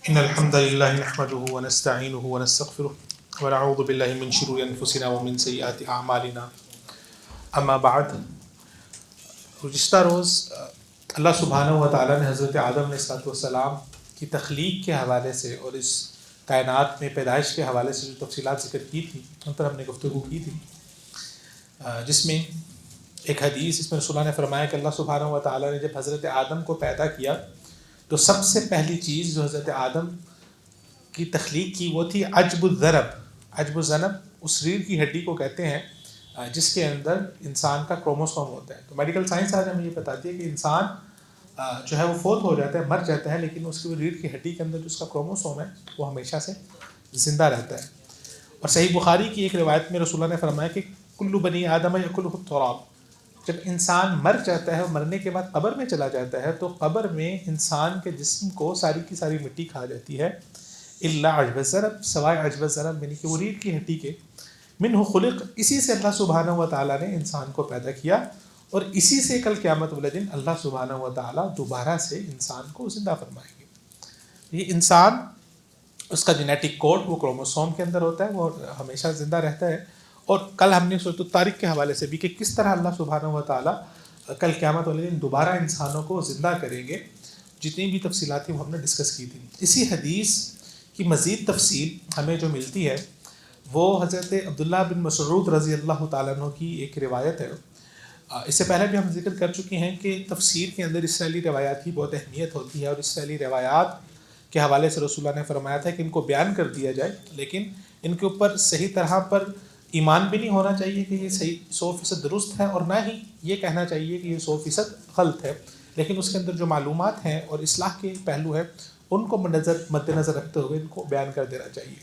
إن الحمد لله نحمده ونستعينه ونستغفره ونعوذ بالله من شرور أنفسنا ومن سيئات أعمالنا اما بعد. گزشتہ روز اللہ سبحانہ و تعالیٰ نے حضرت آدم علیہ السلام کی تخلیق کے حوالے سے اور اس کائنات میں پیدائش کے حوالے سے جو تفصیلات ذکر کی تھی ان پر ہم نے گفتگو کی تھی، جس میں ایک حدیث اس میں رسول اللہ نے فرمایا کہ اللہ سبحانہ و تعالیٰ نے جب حضرت آدم کو پیدا کیا تو سب سے پہلی چیز جو حضرت آدم کی تخلیق کی وہ تھی عجب الذنب. عجب الذنب اس ریڑھ کی ہڈی کو کہتے ہیں جس کے اندر انسان کا کروموسوم ہوتا ہے. تو میڈیکل سائنس آج ہمیں یہ بتاتی ہے کہ انسان جو ہے وہ فوت ہو جاتا ہے، مر جاتا ہے، لیکن اس کی ریڑھ کی ہڈی کے اندر جو اس کا کروموسوم ہے وہ ہمیشہ سے زندہ رہتا ہے. اور صحیح بخاری کی ایک روایت میں رسول اللہ نے فرمایا کہ کل بنی آدم یأکلہ التراب. جب انسان مر جاتا ہے اور مرنے کے بعد قبر میں چلا جاتا ہے تو قبر میں انسان کے جسم کو ساری کی ساری مٹی کھا جاتی ہے، الا عجب الذنب، سوائے عجب الذنب یعنی کہ وہ ریڑھ کی ہڈی کے. منہ خلق، اسی سے اللہ سبحانہ و تعالیٰ نے انسان کو پیدا کیا اور اسی سے کل قیامت والے دن اللہ سبحانہ و تعالیٰ دوبارہ سے انسان کو زندہ فرمائیں گے. یہ انسان، اس کا جینیٹک کوڈ وہ کروموسوم کے اندر ہوتا ہے، وہ ہمیشہ زندہ رہتا ہے. اور کل ہم نے سورۃ الطارق کے حوالے سے بھی کہ کس طرح اللہ سبحانہ و تعالیٰ کل قیامت والے دن دوبارہ انسانوں کو زندہ کریں گے، جتنی بھی تفصیلات ہیں وہ ہم نے ڈسکس کی تھی. اسی حدیث کی مزید تفصیل ہمیں جو ملتی ہے وہ حضرت عبداللہ بن مسعود رضی اللہ تعالیٰ عنہ کی ایک روایت ہے. اس سے پہلے بھی ہم ذکر کر چکے ہیں کہ تفسیر کے اندر اسرائیلی روایات کی بہت اہمیت ہوتی ہے، اور اسرائیلی روایات کے حوالے سے رسول اللہ نے فرمایا تھا کہ ان کو بیان کر دیا جائے، لیکن ان کے اوپر صحیح طرح پر ایمان بھی نہیں ہونا چاہیے کہ یہ صحیح 100% درست ہے، اور نہ ہی یہ کہنا چاہیے کہ یہ 100% غلط ہے، لیکن اس کے اندر جو معلومات ہیں اور اصلاح کے پہلو ہیں ان کو مد نظر رکھتے ہوئے ان کو بیان کر دینا چاہیے.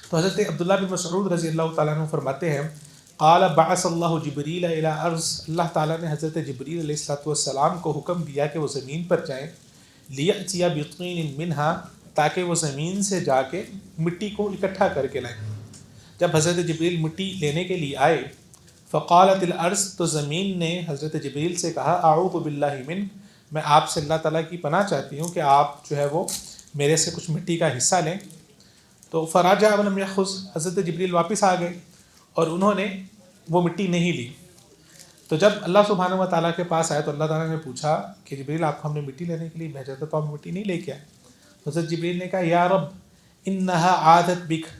تو حضرت عبداللہ بن مسعود رضی اللہ تعالیٰ عنہ فرماتے ہیں قال بعث اللہ جبریل الی ارض، اللہ تعالیٰ نے حضرت جبریل علیہ السلام کو حکم دیا کہ وہ زمین پر جائیں، لیأتی بطین منہا، تاکہ وہ زمین سے جا کے مٹی کو اکٹھا کر کے لائیں. جب حضرت جبریل مٹی لینے کے لیے آئے، فقالت الارض، تو زمین نے حضرت جبریل سے کہا اعوذ باللہ من، میں آپ سے اللہ تعالیٰ کی پناہ چاہتی ہوں کہ آپ جو ہے وہ میرے سے کچھ مٹی کا حصہ لیں. تو فراجع ولم یاخذ، حضرت جبریل واپس آ گئے اور انہوں نے وہ مٹی نہیں لی. تو جب اللہ سبحانہ و تعالیٰ کے پاس آئے تو اللہ تعالیٰ نے پوچھا کہ جبریل آپ کو ہم نے مٹی لینے کے لیے بھیجا تھا تو آپ مٹی نہیں لے کے آئے. حضرت جبریل نے کہا یا رب انہا عادت بک،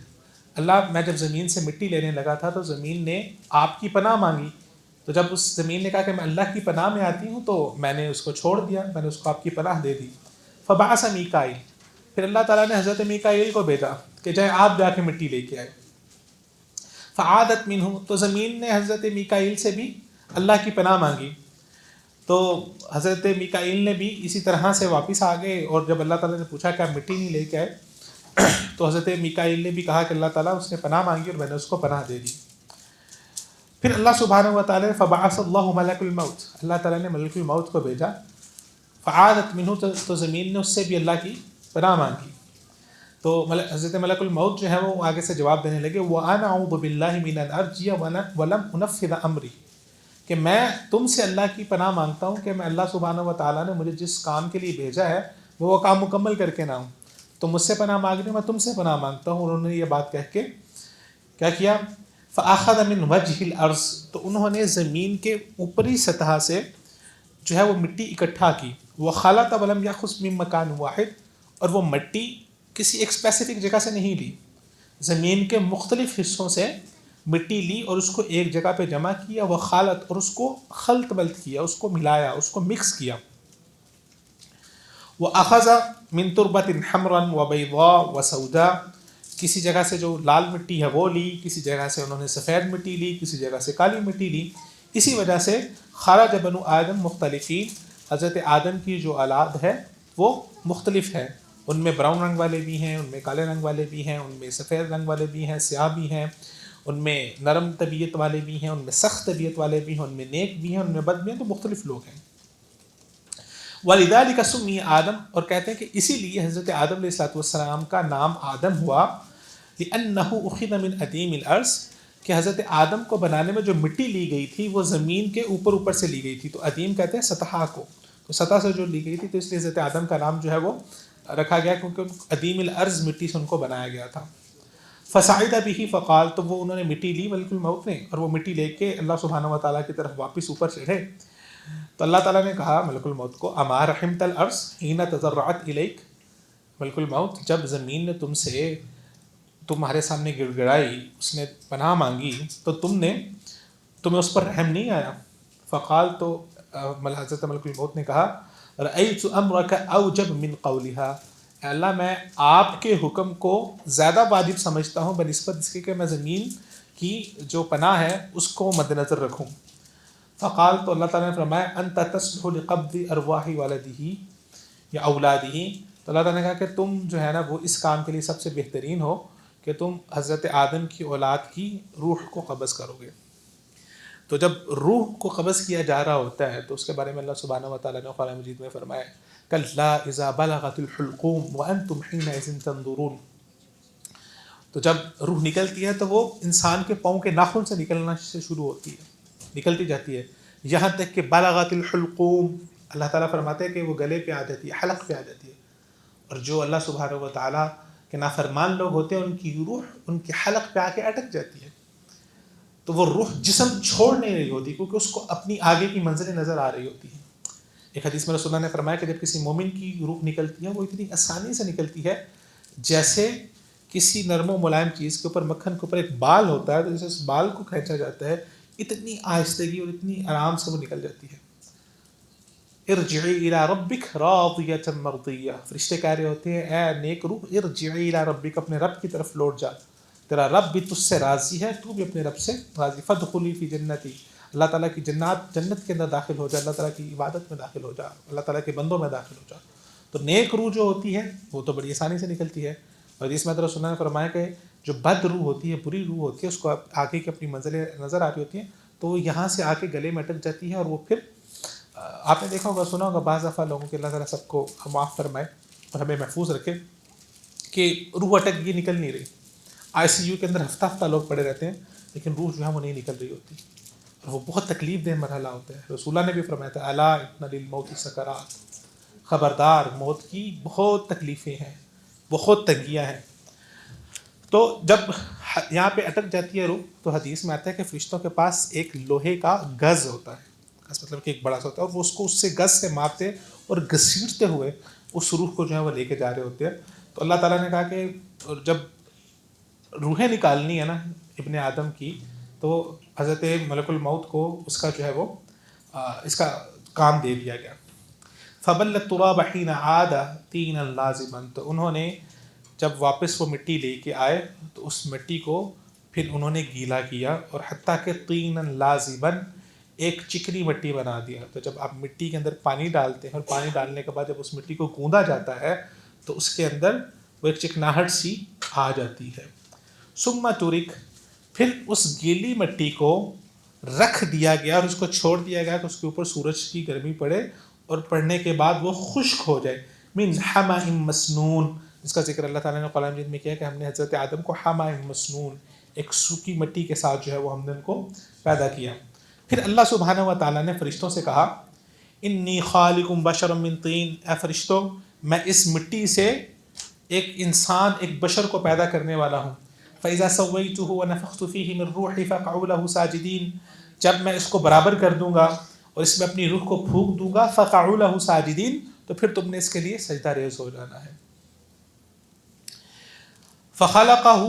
اللہ میں جب زمین سے مٹی لینے لگا تھا تو زمین نے آپ کی پناہ مانگی، تو جب اس زمین نے کہا کہ میں اللہ کی پناہ میں آتی ہوں تو میں نے اس کو چھوڑ دیا، میں نے اس کو آپ کی پناہ دے دی. فبعث میکائیل، پھر اللہ تعالیٰ نے حضرت میکائیل کو بھیجا کہ جائے آپ جا کے مٹی لے کے آئے. فعادت منہ، تو زمین نے حضرت میکائیل سے بھی اللہ کی پناہ مانگی، تو حضرت میکائیل نے بھی اسی طرح سے واپس آ گئے. اور جب اللہ تعالیٰ نے پوچھا کہ آپ مٹی نہیں لے کے آئے تو حضرت میکائیل نے بھی کہا کہ اللہ تعالیٰ اس نے پناہ مانگی اور میں نے اس کو پناہ دے دی. پھر اللہ سبحانہ و تعالیٰ نے فبعث اللہ ملک الموت، اللہ تعالیٰ نے ملک الموت کو بھیجا. فعادت منہ، تو زمین نے اس سے بھی اللہ کی پناہ مانگی. تو حضرت ملک الموت جو ہے وہ آگے سے جواب دینے لگے وَأَنَا أَعُوذُ بِاللَّهِ مِنَ أَنْ أَرْجِيَ وَلَمْ أُنَفِّذَ أَمْرِي، کہ میں تم سے اللہ کی پناہ مانگتا ہوں کہ میں اللہ سبحانہ و تعالیٰ نے مجھے جس کام کے لیے بھیجا ہے وہ کام مکمل کر کے نہ ہوں. تو مجھ سے پناہ مانگ رہے ہوں، میں تم سے پناہ مانگتا ہوں. انہوں نے یہ بات کہہ کے کیا کیا، فَأَخَذَ مِنْ وَجْهِ الْأَرْضِ، تو انہوں نے زمین کے اوپری سطح سے جو ہے وہ مٹی اکٹھا کی. وَخَلَطَ وَلَمْ يَأْخُذْ مِنْ مَكَانٍ وَاحِدٍ، اور وہ مٹی کسی ایک اسپیسیفک جگہ سے نہیں لی، زمین کے مختلف حصوں سے مٹی لی اور اس کو ایک جگہ پہ جمع کیا. وہ خالت، اور اس کو خلط ملط کیا، اس کو ملایا، اس کو مکس کیا. وہ اخذ من تربت حمرا و بیضاء و سودا، کسی جگہ سے جو لال مٹی ہے وہ لی، کسی جگہ سے انہوں نے سفید مٹی لی، کسی جگہ سے کالی مٹی لی. اسی وجہ سے خرج بنو آدم مختلفین، حضرت آدم کی جو اولاد ہے وہ مختلف ہے، ان میں براؤن رنگ والے بھی ہیں، ان میں کالے رنگ والے بھی ہیں، ان میں سفید رنگ والے بھی ہیں، سیاہ بھی ہیں، ان میں نرم طبیعت والے بھی ہیں، ان میں سخت طبیعت والے بھی ہیں، ان میں نیک بھی ہیں، ان میں بد بھی ہیں. تو مختلف لوگ ہیں. وَلِذَلِكَ سُمِّيَ آدم، اور کہتے ہیں کہ اسی لیے حضرت آدم علیہ السلام کا نام آدم ہوا، لِأَنَّهُ أُخِذَ مِنْ أَدِيمِ الْأَرْضِ، کہ حضرت آدم کو بنانے میں جو مٹی لی گئی تھی وہ زمین کے اوپر سے لی گئی تھی. تو ادیم کہتے ہیں سطح کو، تو سطح سے جو لی گئی تھی، تو اس لیے حضرت آدم کا نام جو ہے وہ رکھا گیا کیونکہ عدیم الارض مٹی سے ان کو بنایا گیا تھا. فصعد به فقال، تو وہ انہوں نے مٹی لی ملک الموت نے، اور وہ مٹی لے کے اللہ سبحانہ و تعالیٰ کی طرف واپس اوپر چڑھے. تو اللہ تعالیٰ نے کہا ملک الموت کو، اما رحمت الارض حین تضرعت الیک، ملک الموت جب زمین نے تمہارے سامنے گڑ گڑائی، اس نے پناہ مانگی، تو تمہیں اس پر رحم نہیں آیا. فقال، تو حضرت ملک الموت نے کہا، رأیت امرک اوجب من قولها، اے اللہ میں آپ کے حکم کو زیادہ واجب سمجھتا ہوں بنسبت اس کے کہ میں زمین کی جو پناہ ہے اس کو مد نظر رکھوں. فقال، تو اللہ تعالیٰ نے فرمایا، انت تصلح لقبض ارواح والدہ یا اولادہ، تو اللہ تعالیٰ نے کہا کہ تم جو ہے نا وہ اس کام کے لیے سب سے بہترین ہو کہ تم حضرت آدم کی اولاد کی روح کو قبض کرو گے. تو جب روح کو قبض کیا جا رہا ہوتا ہے تو اس کے بارے میں اللہ سبحانہ و تعالیٰ نے قرآن مجید میں فرمایا، کلا اذا بلغت الحلقوم وانتم حینئذ تنظرون. تو جب روح نکلتی ہے تو وہ انسان کے پاؤں کے ناخن سے نکلنا سے شروع ہوتی ہے، نکلتی جاتی ہے، یہاں تک کہ بلغت الحلقوم، اللہ تعالیٰ فرماتے ہیں کہ وہ گلے پہ آ جاتی ہے، حلق پہ آ جاتی ہے. اور جو اللہ سبحانہ و تعالیٰ کے نافرمان لوگ ہوتے ہیں ان کی روح ان کے حلق پہ آ کے اٹک جاتی ہے. تو وہ روح جسم چھوڑ نہیں رہی ہوتی کیونکہ اس کو اپنی آگے کی منزلیں نظر آ رہی ہوتی ہیں. ایک حدیث میں رسول اللہ نے فرمایا کہ جب کسی مومن کی روح نکلتی ہے وہ اتنی آسانی سے نکلتی ہے جیسے کسی نرم و ملائم چیز کے اوپر، مکھن کے اوپر ایک بال ہوتا ہے تو جیسے اس بال کو کھینچا جاتا ہے، اتنی آہستگی اور اتنی آرام سے وہ نکل جاتی ہے. ارجعی الی ربک راضیۃ مرضیہ، فرشتے کہہ رہے ہوتے ہیں اے نیک روح، ارجعی الی ربک، اپنے رب کی طرف لوٹ جا، تیرا رب بھی تجھ سے راضی ہے، تو بھی اپنے رب سے راضی. فادخلی فی جنتی، اللہ تعالیٰ کی جنت کے اندر داخل ہو جا، اللہ تعالیٰ کی عبادت میں داخل ہو جا، اللہ تعالیٰ کے بندوں میں داخل ہو جا. تو نیک روح جو ہوتی ہے وہ تو بڑی آسانی سے نکلتی ہے. اور اس میں رسول اللہ نے فرمایا کہ جو بد روح ہوتی ہے، بری روح ہوتی ہے، اس کو آگے کی اپنی منزلیں نظر آ رہی ہوتی ہیں تو وہ یہاں سے آ کے گلے میں اٹک جاتی ہے. اور وہ پھر آپ نے دیکھا ہوگا، سنا ہوگا بعض دفعہ لوگوں کے، اللہ تعالیٰ سب کو معاف فرمائے اور ہمیں محفوظ رکھے، کہ روح اٹک یہ نکل نہیں رہی، آئی سی یو کے اندر ہفتہ ہفتہ لوگ پڑے رہتے ہیں لیکن روح جو ہے وہ نہیں نکل رہی ہوتی، اور وہ بہت تکلیف دہ مرحلہ ہوتا ہے. رسول اللہ نے بھی فرمایا تھا، الا ان للموت سکرات، خبردار موت کی بہت تکلیفیں ہیں، بہت تنگیاں ہیں. تو جب یہاں پہ اٹک جاتی ہے روح تو حدیث میں آتا ہے کہ فرشتوں کے پاس ایک لوہے کا گز ہوتا ہے، گز مطلب کہ ایک بڑا سا ہوتا ہے، اور وہ اس کو اس سے گز سے مارتے اور گھسیٹتے ہوئے اس روح کو جو ہے وہ لے کے جا رہے ہوتے ہیں. تو اللہ تعالیٰ نے کہا کہ جب روحیں نکالنی ہے نا ابن آدم کی، تو حضرت ملک الموت کو اس کا جو ہے وہ اس کا کام دے دیا گیا. فبل التراب حین عاد طینا لازما، تو انہوں نے جب واپس وہ مٹی لے کے آئے تو اس مٹی کو پھر انہوں نے گیلا کیا، اور حتیٰ کہ طینا لازما، ایک چکنی مٹی بنا دیا. تو جب آپ مٹی کے اندر پانی ڈالتے ہیں اور پانی ڈالنے کے بعد جب اس مٹی کو گوندا جاتا ہے تو اس کے اندر وہ ایک چکناہٹ سی آ جاتی ہے. ثم ترک، پھر اس گیلی مٹی کو رکھ دیا گیا اور اس کو چھوڑ دیا گیا کہ اس کے اوپر سورج کی گرمی پڑے، اور پڑنے کے بعد وہ خشک ہو جائے. من حمأ مسنون، جس کا ذکر اللہ تعالیٰ نے قرآن مجید میں کیا کہ ہم نے حضرت آدم کو حمأ مسنون، ایک سوکھی مٹی کے ساتھ جو ہے وہ ہم نے ان کو پیدا کیا. پھر اللہ سبحانہ و تعالیٰ نے فرشتوں سے کہا، انی خالق بشرا من طین، اے فرشتوں میں اس مٹی سے ایک انسان، ایک بشر کو پیدا کرنے والا ہوں. فَإِذَا سَوَّيْتُهُ وَنَفَخْتُ فِيهِ مِن رُوحِي فَقَعُوا لَهُ سَاجِدِينَ، جب میں اس کو برابر کر دوں گا اور اس میں اپنی روح کو پھونک دوں گا، فَقَعُوا لَهُ سَاجِدِينَ، تو پھر تم نے اس کے لیے سجدہ ریز ہو جانا ہے. فَخَلَقَهُ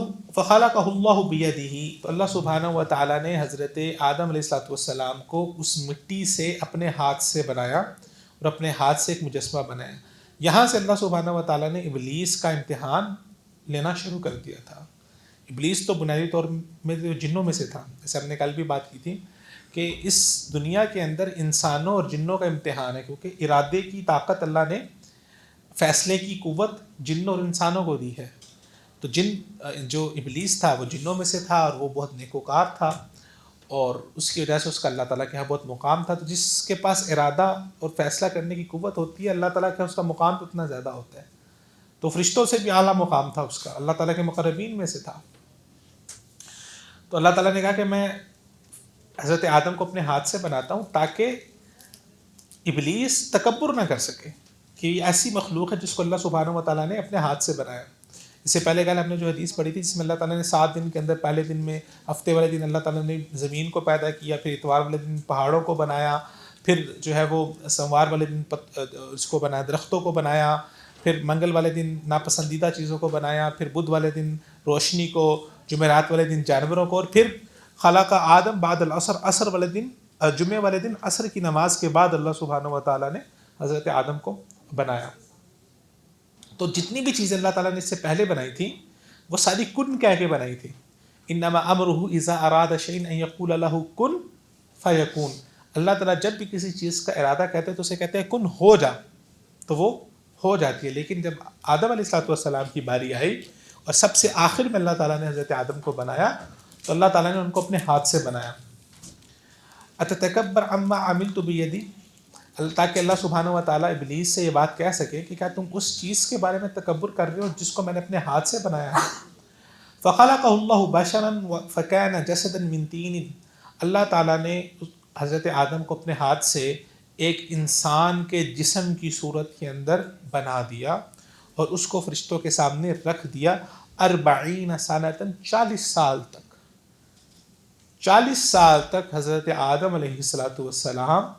اللَّهُ بِيَدِهِ، تو اللہ سبحانہ و تعالیٰ نے حضرت آدم علیہ السلام کو اس مٹی سے اپنے ہاتھ سے بنایا اور اپنے ہاتھ سے ایک مجسمہ بنایا. یہاں سے اللہ سبحانہ و تعالیٰ نے ابلیس کا امتحان لینا شروع کر دیا تھا. ابلیس تو بنیادی طور میں جنوں میں سے تھا، جیسے ہم نے کل بھی بات کی تھی کہ اس دنیا کے اندر انسانوں اور جنوں کا امتحان ہے، کیونکہ ارادے کی طاقت اللہ نے، فیصلے کی قوت جنوں اور انسانوں کو دی ہے. تو جو ابلیس تھا وہ جنوں میں سے تھا اور وہ بہت نیکوکار تھا، اور اس کی وجہ سے اس کا اللہ تعالیٰ کے یہاں بہت مقام تھا. تو جس کے پاس ارادہ اور فیصلہ کرنے کی قوت ہوتی ہے، اللہ تعالیٰ کے اس کا مقام تو اتنا زیادہ ہوتا ہے. تو فرشتوں سے بھی اعلیٰ مقام تھا اس کا، اللہ تعالیٰ کے مقربین میں سے تھا. تو اللہ تعالیٰ نے کہا کہ میں حضرت آدم کو اپنے ہاتھ سے بناتا ہوں تاکہ ابلیس تکبر نہ کر سکے کہ یہ ایسی مخلوق ہے جس کو اللہ سبحانہ و تعالیٰ نے اپنے ہاتھ سے بنایا. اس سے پہلے کل ہم نے جو حدیث پڑھی تھی جس میں اللہ تعالیٰ نے 7 دن کے اندر پہلے دن میں ہفتے والے دن اللہ تعالیٰ نے زمین کو پیدا کیا، پھر اتوار والے دن پہاڑوں کو بنایا، پھر جو ہے وہ سوموار والے دن اس کو بنایا، درختوں کو بنایا، پھر منگل والے دن ناپسندیدہ چیزوں کو بنایا، پھر بدھ والے دن روشنی کو، جمعرات والے دن جانوروں کو، اور پھر خلق آدم بعد العصر، عصر والے دن جمعے والے دن عصر کی نماز کے بعد اللہ سبحانہ و تعالیٰ نے حضرت آدم کو بنایا. تو جتنی بھی چیزیں اللہ تعالیٰ نے اس سے پہلے بنائی تھیں وہ ساری کن کہہ کے بنائی تھی. انما امرہ اذا اراد شیئا ان یقول له کن فیکون. اللہ تعالیٰ جب بھی کسی چیز کا ارادہ کہتے ہیں تو اسے کہتے ہیں کن ہو جا، تو وہ ہو جاتی ہے. لیکن جب آدم علیہ السلام کی باری آئی اور سب سے آخر میں اللہ تعالیٰ نے حضرت آدم کو بنایا تو اللہ تعالیٰ نے ان کو اپنے ہاتھ سے بنایا. اتتکبر عما عملت بیدی، تاکہ اللہ سبحانہ و تعالیٰ ابلیس سے یہ بات کہہ سکے کہ کیا تم اس چیز کے بارے میں تکبر کر رہے ہو جس کو میں نے اپنے ہاتھ سے بنایا ہے. فخلقہ اللہ بشرا فکان جسدا من طین. اللہ تعالیٰ نے حضرت آدم کو اپنے ہاتھ سے ایک انسان کے جسم کی صورت کے اندر بنا دیا اور اس کو فرشتوں کے سامنے رکھ دیا. 40 سنۃ، 40 سال تک، 40 سال تک حضرت آدم علیہ السلام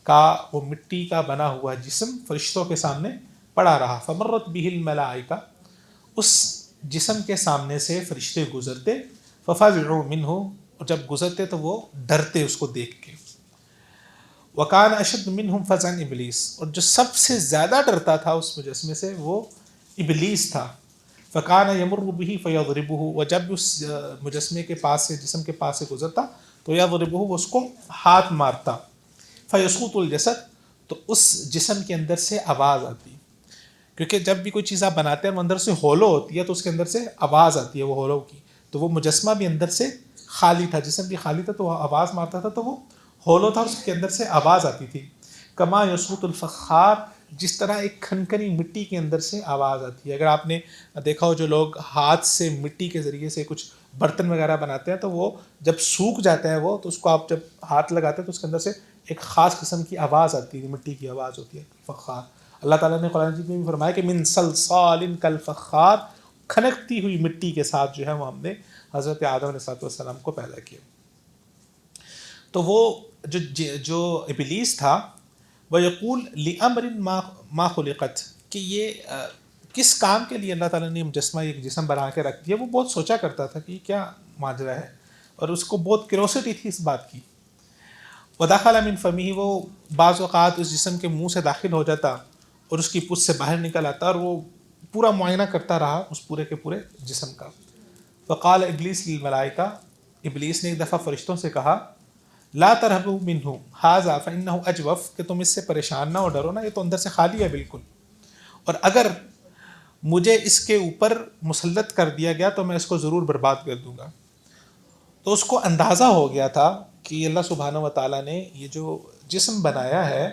کا وہ مٹی کا بنا ہوا جسم فرشتوں کے سامنے پڑا رہا. فمرت به الملائکہ، اس جسم کے سامنے سے فرشتے گزرتے. ففزعوا منہ، اور جب گزرتے تو وہ ڈرتے اس کو دیکھ کے. وکان اشد منہم فزعا ابلیس، اور جو سب سے زیادہ ڈرتا تھا اس مجسمے سے وہ ابلیس تھا. فکان یمر به فیضربہ، وہ جب بھی اس مجسمے کے پاس سے، جسم کے پاس سے گزرتا تو یضربہ، وہ اس کو ہاتھ مارتا. فیسقط الجسد، تو اس جسم کے اندر سے آواز آتی، کیونکہ جب بھی کوئی چیز آپ بناتے ہیں وہ اندر سے ہولو ہوتی ہے تو اس کے اندر سے آواز آتی ہے وہ ہولو کی. تو وہ مجسمہ بھی اندر سے خالی تھا، جسم بھی خالی تھا، تو وہ آواز مارتا تھا تو وہ ہولو تھا، اس کے اندر سے آواز آتی تھی. کما یسقط الفخار، جس طرح ایک کھنکنی مٹی کے اندر سے آواز آتی ہے. اگر آپ نے دیکھا ہو جو لوگ ہاتھ سے مٹی کے ذریعے سے کچھ برتن وغیرہ بناتے ہیں تو وہ جب سوکھ جاتا ہے وہ، تو اس کو آپ جب ہاتھ لگاتے ہیں تو اس کے اندر سے ایک خاص قسم کی آواز آتی ہے، مٹی کی آواز ہوتی ہے، فخار. اللہ تعالیٰ نے قرآن مجید میں بھی فرمایا کہ من صلصال کالفخار، کھنکتی ہوئی مٹی کے ساتھ جو ہے وہ ہم نے حضرت آدم علیہ السلام کو پیدا کیا. تو وہ جو ابلیس تھا وہ یقول لامر ما خلقت، کہ یہ کس کام کے لیے اللہ تعالیٰ نے مجسمہ ایک جسم بنا کے رکھ دیا. وہ بہت سوچا کرتا تھا کہ یہ کیا ماجرا ہے، اور اس کو بہت کیوریوسٹی تھی اس بات کی. ودخل من فمہ، وہ بعض اوقات اس جسم کے منہ سے داخل ہو جاتا اور اس کی پوچھ سے باہر نکل آتا، اور وہ پورا معائنہ کرتا رہا اس پورے کے پورے جسم کا. فقال ابلیس للملائکہ، ابلیس نے ایک دفعہ فرشتوں سے کہا لا ترہبوا منہ ھذا فانہ اجوف، کہ تم اس سے پریشان نہ ہو، ڈرو نا، یہ تو اندر سے خالی ہے بالکل، اور اگر مجھے اس کے اوپر مسلط کر دیا گیا تو میں اس کو ضرور برباد کر دوں گا. تو اس کو اندازہ ہو گیا تھا کہ اللہ سبحانہ و تعالیٰ نے یہ جو جسم بنایا ہے،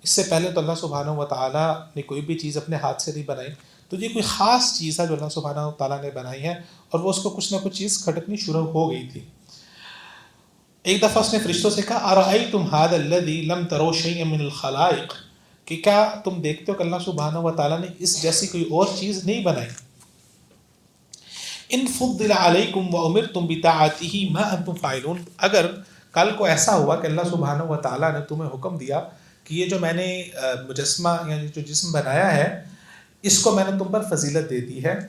اس سے پہلے تو اللہ سبحانہ و تعالیٰ نے کوئی بھی چیز اپنے ہاتھ سے نہیں بنائی، تو یہ کوئی خاص چیز ہے جو اللہ سبحانہ و تعالیٰ نے بنائی ہے، اور وہ اس کو کچھ نہ کچھ چیز کھٹکنی شروع ہو گئی تھی. ایک دفعہ اس نے فرشتوں سے کہا ارأیتم ھذا الذی لم تروا شیئا من الخلائق، کہ کیا تم دیکھتے ہو کہ اللہ سبحانہ و تعالیٰ نے اس جیسی کوئی اور چیز نہیں بنائی. ان فضل علیکم وامرتم بطاعتہ ما انتم فاعلون، اگر کل کو ایسا ہوا کہ اللہ سبحانہ و تعالیٰ نے تمہیں حکم دیا کہ یہ جو میں نے مجسمہ یعنی جو جسم بنایا ہے اس کو میں نے تم پر فضیلت دے دی ہے،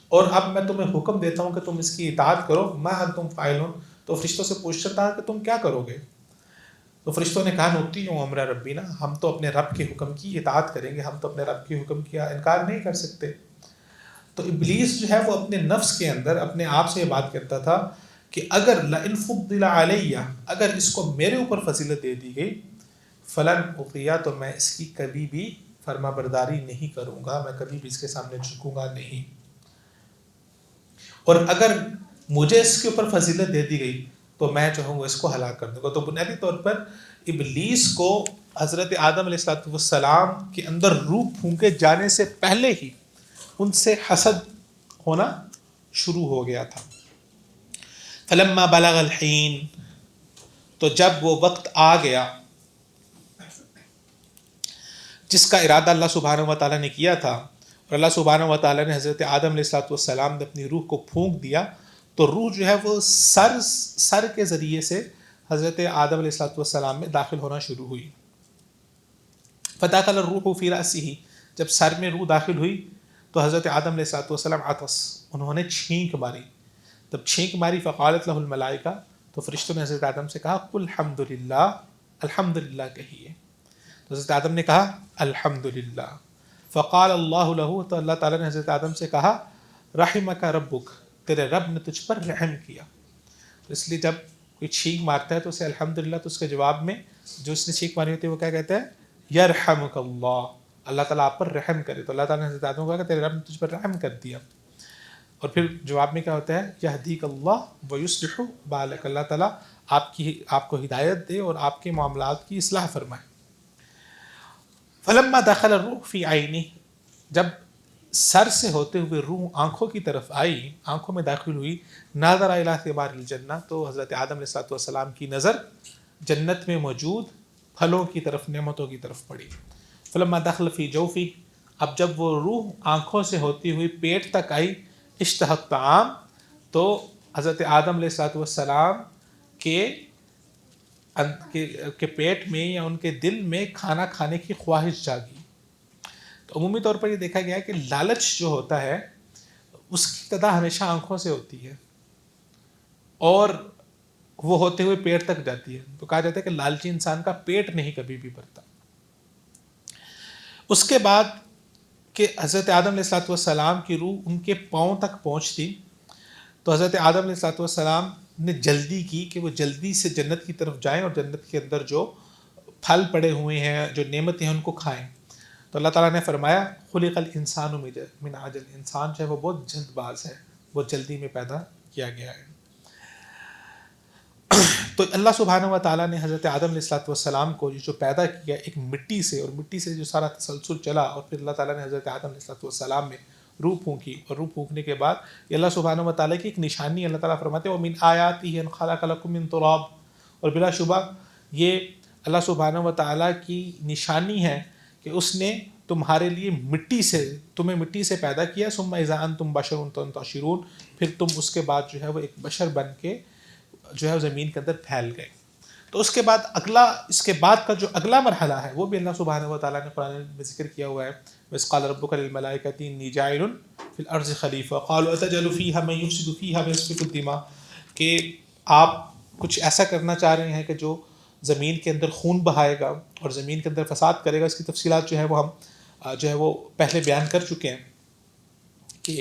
اور اب میں تمہیں حکم دیتا ہوں کہ تم اس کی اطاعت کرو، ما انتم فاعلون، تو فرشتوں سے پوچھتا تھا کہ تم کیا کرو گے. تو فرشتوں نے کہا نطیع امر ربنا، ہم تو اپنے رب کے حکم کی اطاعت کریں گے، ہم تو اپنے رب کے حکم کا انکار نہیں کر سکتے. تو ابلیس جو ہے وہ اپنے نفس کے اندر اپنے آپ سے یہ بات کرتا تھا کہ اگر لئن فضل علیہ، اگر اس کو میرے اوپر فضیلت دے دی گئی، فلن اطیع، تو میں اس کی کبھی بھی فرما برداری نہیں کروں گا، میں کبھی بھی اس کے سامنے جھکوں گا نہیں، اور اگر مجھے اس کے اوپر فضیلت دے دی گئی تو میں جو ہوں وہ اس کو ہلاک کر دوں گا. تو بنیادی طور پر ابلیس کو حضرت آدم علیہ السلام کے اندر روح پھونکے جانے سے پہلے ہی ان سے حسد ہونا شروع ہو گیا تھا. فلما بلغ الحین، تو جب وہ وقت آ گیا، جس کا ارادہ اللہ سبحانہ و تعالیٰ نے کیا تھا، اور اللہ سبحانہ و تعالیٰ نے حضرت آدم علیہ السلام نے اپنی روح کو پھونک دیا، تو روح جو ہے وہ سر کے ذریعے سے حضرت آدم علیہ السلام میں داخل ہونا شروع ہوئی. فدخل الروح فی رأسہ، جب سر میں روح داخل ہوئی تو حضرت آدم علیہ السلام عطس، انہوں نے چھینک ماری. جب چھینک ماری فقالت لہ الملائکہ، تو فرشتوں نے حضرت آدم سے کہا قل الحمدللہ، الحمدللہ کہیے. تو حضرت آدم نے کہا الحمدللہ. فقال اللہ لہ، تو اللہ تعالیٰ نے حضرت آدم سے کہا رحمک ربک، تیرے رب نے تجھ پر رحم کیا. تو اس لیے جب کوئی چھینک مارتا ہے تو اسے الحمدللہ، تو اس کے جواب میں جو اس نے چھینک ماری ہوتی ہے وہ کیا کہتا ہے؟ یرحمک اللہ، اللہ تعالیٰ آپ پر رحم کرے. تو اللہ تعالیٰ نے حضرت آدم کو کہا کہ تیرے رب نے تجھ پر رحم کر دیا. اور پھر جواب میں کیا ہوتا ہے؟ یہدیک اللہ ویصلح بالک، اللہ تعالیٰ آپ کو ہدایت دے اور آپ کے معاملات کی اصلاح فرمائے. فلما دخل الروح فی عینہ، جب سر سے ہوتے ہوئے روح آنکھوں کی طرف آئی، آنکھوں میں داخل ہوئی، ناظر الی ثمار الجنہ، تو حضرت آدم علیہ السلام کی نظر جنت میں موجود پھلوں کی طرف، نعمتوں کی طرف پڑی. فلما دخل فی جوفہ، اب جب وہ روح آنکھوں سے ہوتی ہوئی پیٹ تک آئی، اشتہى الطعام، تو حضرت آدم علیہ السلام کے پیٹ میں یا ان کے دل میں کھانا کھانے کی خواہش جاگی. تو عمومی طور پر یہ دیکھا گیا ہے کہ لالچ جو ہوتا ہے اس کی ابتدا ہمیشہ آنکھوں سے ہوتی ہے اور وہ ہوتے ہوئے پیٹ تک جاتی ہے. تو کہا جاتا ہے کہ لالچی انسان کا پیٹ نہیں کبھی بھی بھرتا. اس کے بعد کہ حضرت آدم علیہ السلام کی روح ان کے پاؤں تک پہنچتی، تو حضرت آدم علیہ السلام نے جلدی کی کہ وہ جلدی سے جنت کی طرف جائیں اور جنت کے اندر جو پھل پڑے ہوئے ہیں، جو نعمتیں ہیں، ان کو کھائیں. تو اللہ تعالیٰ نے فرمایا خلق الانسان من عجل، انسان جو ہے وہ بہت جلد باز ہے، بہت جلدی میں پیدا کیا گیا ہے. تو اللہ سبحانہ و تعالیٰ نے حضرت آدم علیہ السلام کو جو پیدا کیا ایک مٹی سے، اور مٹی سے جو سارا تسلسل چلا، اور پھر اللہ تعالیٰ نے حضرت آدم علیہ السلام میں روح پھونکی، اور روح پھونکنے کے بعد یہ اللہ سبحانہ و تعالیٰ کی ایک نشانی. اللہ تعالیٰ فرماتے ہیں وَمِنْ آیَاتِهِ أَنْ خَلَقَ لَكُم مِّن تُرَابٍ، اور بلا شبہ یہ اللہ سبحانہ و تعالیٰ کی نشانی ہے کہ اس نے تمہارے لیے تمہیں مٹی سے پیدا کیا. ثم اذا انتم بشر تنتشرون، پھر تم اس کے بعد جو ہے وہ ایک بشر بن کے جو ہے زمین کے اندر پھیل گئے. تو اس کے بعد کا جو اگلا مرحلہ ہے وہ بھی اللہ سبحانہ و تعالیٰ نے قرآن میں ذکر کیا ہوا ہے. وَإِذْ قَالَ رَبُّكَ لِلْمَلَائِكَةِ إِنِّي جَاعِلٌ فِي الْأَرْضِ خَلِيفَةً قَالُوا أَتَجْعَلُ فِيهَا مَن يُفْسِدُ فِيهَا وَيَسْفِكُ الدِّمَاءَ، کہ آپ کچھ ایسا کرنا چاہ رہے ہیں کہ جو زمین کے اندر خون بہائے گا اور زمین کے اندر فساد کرے گا. اس کی تفصیلات جو ہے وہ ہم جو ہے وہ پہلے بیان کر چکے ہیں کہ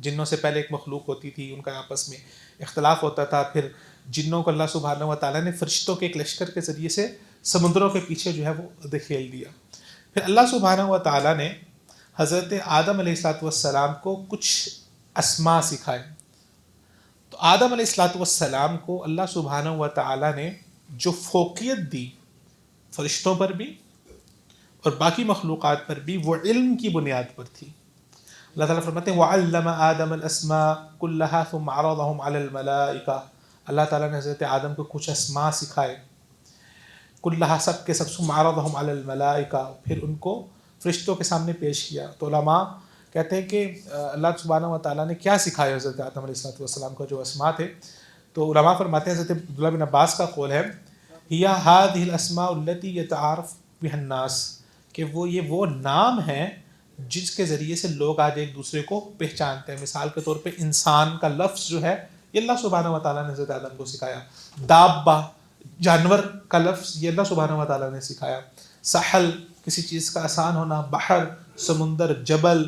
جنوں سے پہلے ایک مخلوق ہوتی تھی، ان کا آپس میں اختلاف ہوتا تھا. پھر جنوں کو اللہ سبحانہ و تعالیٰ نے فرشتوں کے ایک لشکر کے ذریعے سے سمندروں کے پیچھے جو ہے وہ دھکیل دیا. پھر اللہ سبحانہ و تعالیٰ نے حضرت آدم علیہ السلام کو کچھ اسماء سکھائے. تو آدم علیہ السلام کو اللہ سبحانہ و تعالیٰ نے جو فوقیت دی فرشتوں پر بھی اور باقی مخلوقات پر بھی، وہ علم کی بنیاد پر تھی. اللہ تعالیٰ فرماتے ہیں وَعَلَّمَ آدَمَ الْأَسْمَاءَ كُلَّهَا ثُمَّ عَرَضَهُمْ عَلَى الْمَلَائِكَةِ، اللہ تعالیٰ نے حضرت آدم کو کچھ اسماء سکھائے، کلہا سب کے سب، ثُمَّ عَرَضَهُمْ عَلَى الْمَلَائِكَةِ، پھر ان کو فرشتوں کے سامنے پیش کیا. تو علماء کہتے ہیں کہ اللہ سبحانہ و تعالیٰ نے کیا سکھایا حضرت آدم علیہ السلام کا جو اسماء تھے. تو علماء فرماتے ہیں، حضرت عبداللہ بن عباس کا قول ہے هِيَ هَذِهِ الْأَسْمَاءُ الَّتِي يَتَعَارَفُ بِهَا النَّاسُ، کہ وہ نام ہیں جس کے ذریعے سے لوگ آج ایک دوسرے کو پہچانتے ہیں. مثال کے طور پہ انسان کا لفظ جو ہے یہ اللہ سبحانہ و تعالیٰ نے حضرت آدم کو سکھایا. دابہ جانور کا لفظ یہ اللہ سبحانہ و تعالیٰ نے سکھایا. سحل کسی چیز کا آسان ہونا، بحر سمندر، جبل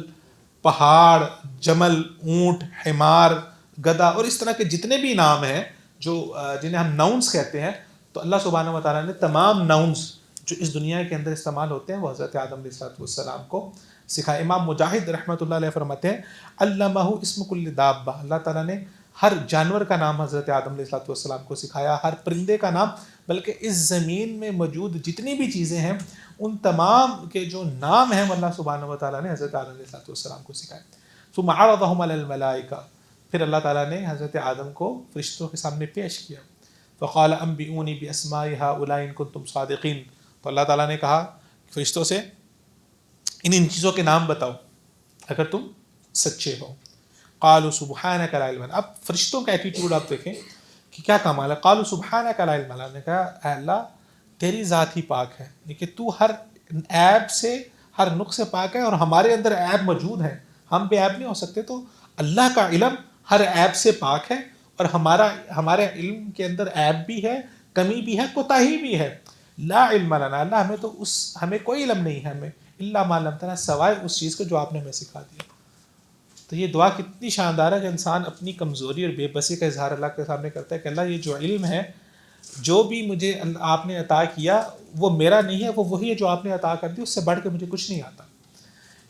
پہاڑ، جمل اونٹ، حمار گدھا، اور اس طرح کے جتنے بھی نام ہیں جو جنہیں ہم ناؤنس کہتے ہیں، تو اللہ سبحانہ و تعالیٰ نے تمام ناؤنس جو اس دنیا کے اندر استعمال ہوتے ہیں وہ حضرت آدم علیہ السلام کو سکھائے. امام مجاہد رحمۃ اللہ علیہ فرماتے ہیں علمہ اسم کل دابہ، اللہ تعالیٰ نے ہر جانور کا نام حضرت آدم علیہ السلام کو سکھایا، ہر پرندے کا نام، بلکہ اس زمین میں موجود جتنی بھی چیزیں ہیں ان تمام کے جو نام ہیں وہ اللہ سبحانہ و تعالیٰ نے حضرت آدم علیہ السلام کو سکھائے. ثم عرضهم علی الملائکہ، پھر اللہ تعالیٰ نے حضرت آدم کو فرشتوں کے سامنے پیش کیا. فقال انبئونی باسماء هؤلاء ان کنتم صادقین، تو اللہ تعالیٰ نے کہا فرشتوں سے ان چیزوں کے نام بتاؤ اگر تم سچے ہو. قالوا سبحانک لا علم لنا. اب فرشتوں کا ایٹیٹیوڈ آپ دیکھیں کہ کیا کمال ہے. قالوا سبحانک لا علم لنا, نے کہا اے اللہ تیری ذات ہی پاک ہے, کہ تو ہر عیب سے ہر نقص سے پاک ہے, اور ہمارے اندر عیب موجود ہے, ہم بے عیب نہیں ہو سکتے. تو اللہ کا علم ہر عیب سے پاک ہے, اور ہمارے علم کے اندر عیب بھی ہے, کمی بھی ہے, کوتاہی بھی ہے. لا علم لنا, اللہ ہمیں کوئی علم نہیں ہے, ہمیں الا ما علمتنا, سوائے اس چیز کو جو آپ نے ہمیں سکھا دیا. تو یہ دعا کتنی شاندار ہے کہ انسان اپنی کمزوری اور بے بسی کا اظہار اللہ کے سامنے کرتا ہے کہ اللہ یہ جو علم ہے, جو بھی مجھے آپ نے عطا کیا وہ میرا نہیں ہے, وہ وہی ہے جو آپ نے عطا کر دی, اس سے بڑھ کے مجھے کچھ نہیں آتا.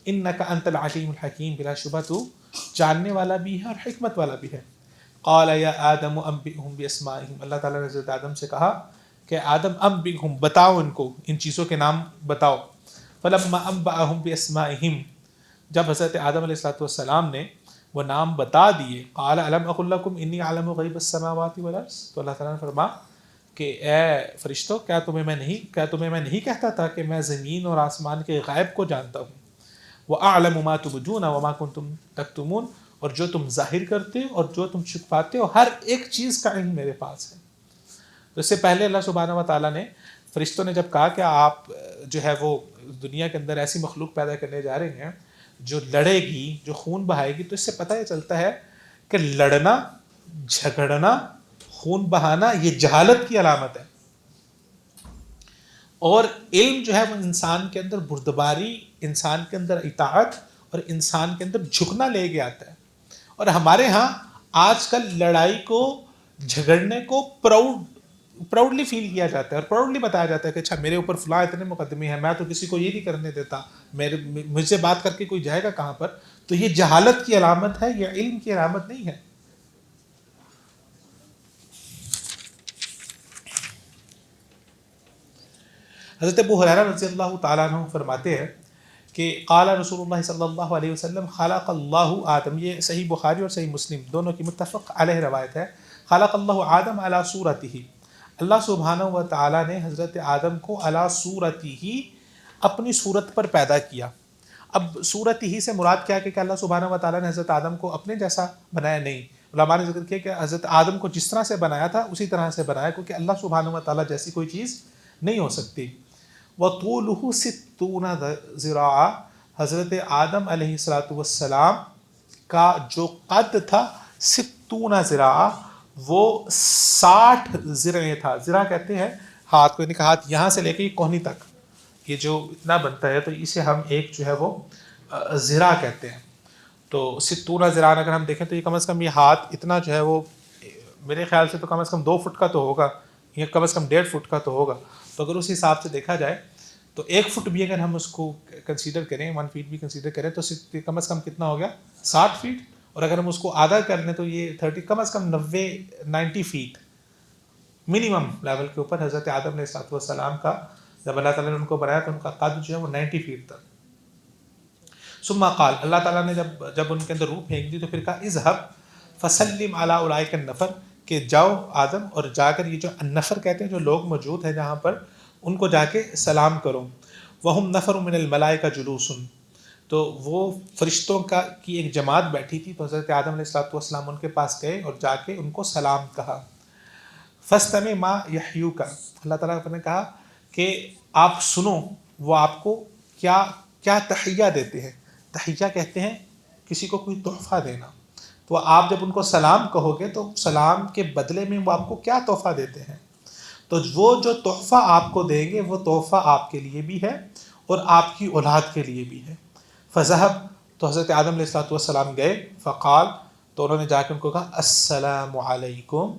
انک انت العلیم الحکیم, بلا شبہ تو جاننے والا بھی ہے اور حکمت والا بھی ہے. قال یا آدم انبئہم باسمائہم, اللہ تعالیٰ نے حضرت آدم سے کہا کہ آدم انبئہم, بتاؤ ان کو, ان چیزوں کے نام بتاؤ. فلما انبأہم باسمائہم, جب حضرت آدم علیہ السلام نے وہ نام بتا دیے, قال الم اقل لکم انی اعلم غیب السماوات والارض, تو اللہ تعالیٰ نے فرمایا کہ اے فرشتوں, کیا تمہیں میں نہیں کہتا تھا کہ میں زمین اور آسمان کے غیب کو جانتا ہوں. وَأَعْلَمُ مَا تُبْدُونَ وَمَا كُنْتُمْ تَكْتُمُونَ, اور جو تم ظاہر کرتے ہو اور جو تم چھپاتے ہو, ہر ایک چیز کا علم میرے پاس ہے. تو اس سے پہلے اللہ سبحانہ و تعالیٰ نے فرشتوں نے جب کہا کہ آپ جو ہے وہ دنیا کے اندر ایسی مخلوق پیدا کرنے جا رہے ہیں جو لڑے گی, جو خون بہائے گی, تو اس سے پتہ یہ چلتا ہے کہ لڑنا, جھگڑنا, خون بہانا یہ جہالت کی علامت ہے. اور علم جو ہے وہ انسان کے اندر بردباری, انسان کے اندر اطاعت اور انسان کے اندر جھکنا لے کے آتا ہے. اور ہمارے ہاں آج کل لڑائی کو, جھگڑنے کو پراؤڈلی فیل کیا جاتا ہے, اور پراؤڈلی بتایا جاتا ہے کہ اچھا میرے اوپر فلاں اتنے مقدمے ہیں, میں تو کسی کو یہ نہیں کرنے دیتا, مجھ سے بات کر کے کوئی جائے گا کہاں پر. تو یہ جہالت کی علامت ہے, یہ علم کی علامت نہیں ہے. حضرت ابو ہریرہ رضی اللہ تعالیٰ عنہ فرماتے ہیں کہ قال رسول اللہ صلی اللہ علیہ وسلم خلق اللہ آدم, یہ صحیح بخاری اور صحیح مسلم دونوں کی متفق علیہ روایت ہے. خلق اللہ آدم علی صورتہ, اللہ سبحانہ و تعالیٰ نے حضرت آدم کو علی صورتہ, اپنی صورت پر پیدا کیا. اب صورت ہی سے مراد کیا ہے کہ اللہ سبحانہ و تعالیٰ نے حضرت آدم کو اپنے جیسا بنایا نہیں. علماء نے ذکر کیا کہ حضرت آدم کو جس طرح سے بنایا تھا اسی طرح سے بنایا, کیونکہ اللہ سبحانہ و تعالیٰ جیسی کوئی چیز نہیں ہو سکتی. وَطُولُهُ 60 ذراع, حضرت آدم علیہ السلام کا جو قد تھا 60 ذراع, وہ 60 ذرعیں تھا. ذرا کہتے ہیں ہاتھ کو, یعنی کہ ہاتھ یہاں سے لے کے کوہنی تک, یہ جو اتنا بنتا ہے, تو اسے ہم ایک جو ہے وہ ذرا کہتے ہیں. تو 60 ذراع اگر ہم دیکھیں تو یہ کم از کم یہ ہاتھ اتنا جو ہے وہ میرے خیال سے تو کم از کم 2 فٹ کا تو ہوگا, یا کم از کم 1.5 فٹ کا تو ہوگا. تو اگر اس حساب سے دیکھا جائے تو 1 فٹ بھی اگر ہم اس کو کنسیڈر کریں, 1 فیٹ بھی کنسیڈر کریں, تو کم از کم کتنا ہو گیا 60 فیٹ. اور اگر ہم اس کو آدھا کر لیں تو یہ 30, کم از کم 90 فیٹ منیمم لیول کے اوپر حضرت آدم علیہ السلام کا, جب اللہ تعالیٰ نے ان کو بنایا تو ان کا قد جو ہے وہ 90 فیٹ تھا. ثم قال, اللہ تعالیٰ نے جب ان کے اندر روح پھینک دی تو پھر کہا اذهب فسلم علی اولئک النفر, کہ جاؤ آدم اور جا کر یہ جو النفر کہتے ہیں جو لوگ موجود ہیں جہاں پر, ان کو جا کے سلام کرو. وہم نفر من الملائکہ جلوس, تو وہ فرشتوں کی ایک جماعت بیٹھی تھی, تو حضرت آدم علیہ السلام ان کے پاس گئے اور جا کے ان کو سلام کہا. فاستمع ما یحیوک, اللہ تعالیٰ نے کہا کہ آپ سنو وہ آپ کو کیا کیا تحیہ دیتے ہیں. تحیہ کہتے ہیں کسی کو کوئی تحفہ دینا. تو آپ جب ان کو سلام کہو گے تو سلام کے بدلے میں وہ آپ کو کیا تحفہ دیتے ہیں. تو وہ جو تحفہ آپ کو دیں گے وہ تحفہ آپ کے لیے بھی ہے اور آپ کی اولاد کے لیے بھی ہے. فذهب, تو حضرت آدم علیہ السلام گئے. فقال, تو انہوں نے جا کے ان کو کہا السلام علیکم.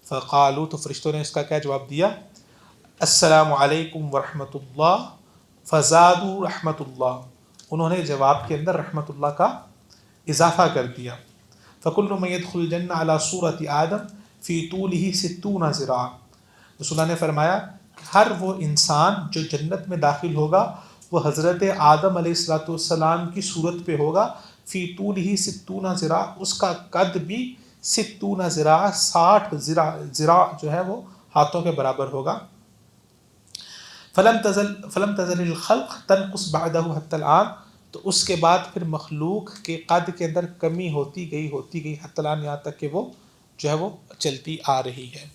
فقالوا, تو فرشتوں نے اس کا کیا جواب دیا, السلام علیکم ورحمۃ اللہ. فزادوا رحمۃ اللہ, انہوں نے جواب کے اندر رحمۃ اللہ کا اضافہ کر دیا. فکل من يدخل الجنہ علی صورت آدم فی طولہ 60 ذراع, رسول اللہ نے فرمایا کہ ہر وہ انسان جو جنت میں داخل ہوگا وہ حضرت آدم علیہ السلام کی صورت پہ ہوگا. فی طولہ 60 ذراع, اس کا قد بھی 60 ذراع, 60 ذراع جو ہے وہ ہاتھوں کے برابر ہوگا. فلم تزل الخلق تنقص بعدہ حتی الآن، تو اس کے بعد پھر مخلوق کے قد کے اندر کمی ہوتی گئی حتی الآن، یہاں تک کہ وہ جو ہے وہ چلتی آ رہی ہے۔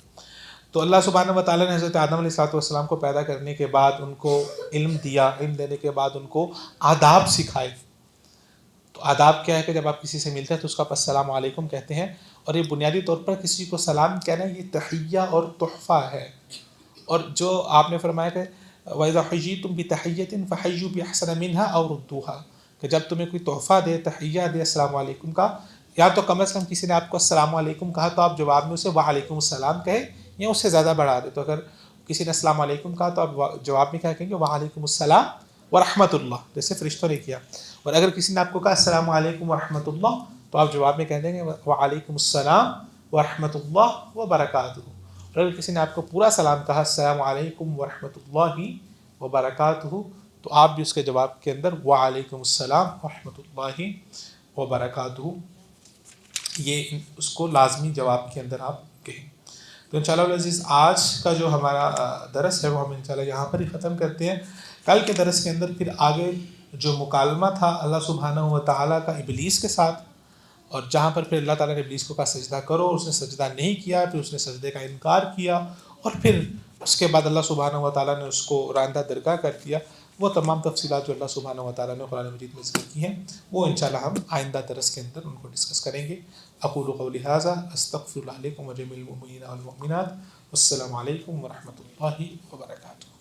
تو اللہ سبحانہ و تعالیٰ نے حضرت آدم علیہ السلام کو پیدا کرنے کے بعد ان کو علم دیا، علم دینے کے بعد ان کو آداب سکھائے۔ تو آداب کیا ہے کہ جب آپ کسی سے ملتے ہیں تو اس کو آپ السلام علیکم کہتے ہیں، اور یہ بنیادی طور پر کسی کو سلام کہنا یہ تحیہ اور تحفہ ہے۔ اور جو آپ نے فرمایا کہ وَإِذَا حُيِّيتُم بِتَحِيَّةٍ فَحَيُّوا بِأَحْسَنَ مِنْهَا أَوْ رُدُّوهَا، کہ جب تمہیں کوئی تحفہ دے، تحیہ دے السلام علیکم کا، یا تو کم از کم کسی نے آپ کو السلام علیکم کہا تو آپ جواب میں اسے وعلیکم السلام کہے، یا اس سے زیادہ بڑھا دے۔ تو اگر کسی نے السلام علیکم کہا تو آپ جواب میں کیا کہیں گے؟ وعلیکم السلام ورحمۃ اللہ، جیسے فرشتوں نے کیا۔ اور اگر کسی نے آپ کو کہا السلام علیکم ورحمۃ اللہ تو آپ جواب میں کہہ دیں گے وعلیکم السلام ورحمۃ اللہ وبرکاتہ۔ اور اگر کسی نے آپ کو پورا سلام کہا السلام علیکم ورحمۃ اللہ وبرکاتہ تو آپ بھی اس کے جواب کے اندر وعلیکم السلام ورحمۃ اللہ وبرکاتہ، یہ اس کو لازمی جواب کے اندر آپ کہیں۔ تو انشاءاللہ العزیز آج کا جو ہمارا درس ہے وہ ہم انشاءاللہ یہاں پر ہی ختم کرتے ہیں۔ کل کے درس کے اندر پھر آگے جو مکالمہ تھا اللہ سبحانہ و تعالیٰ کا ابلیس کے ساتھ، اور جہاں پر پھر اللہ تعالیٰ نے ابلیس کو کہا سجدہ کرو، اس نے سجدہ نہیں کیا، پھر اس نے سجدے کا انکار کیا، اور پھر اس کے بعد اللہ سبحانہ و تعالیٰ نے اس کو راندہ درگاہ کر دیا۔ وہ تمام تفصیلات جو اللہ سبحانہ و تعالیٰ نے قرآن مجید میں ذکر کی ہیں وہ انشاءاللہ ہم آئندہ درس کے اندر ان کو ڈسکس کریں گے۔ اقول قولی ھذا استغفر اللہ علیکم و جمیع المؤمنین والمؤمنات، والسلام علیکم ورحمۃ اللہ وبرکاتہ۔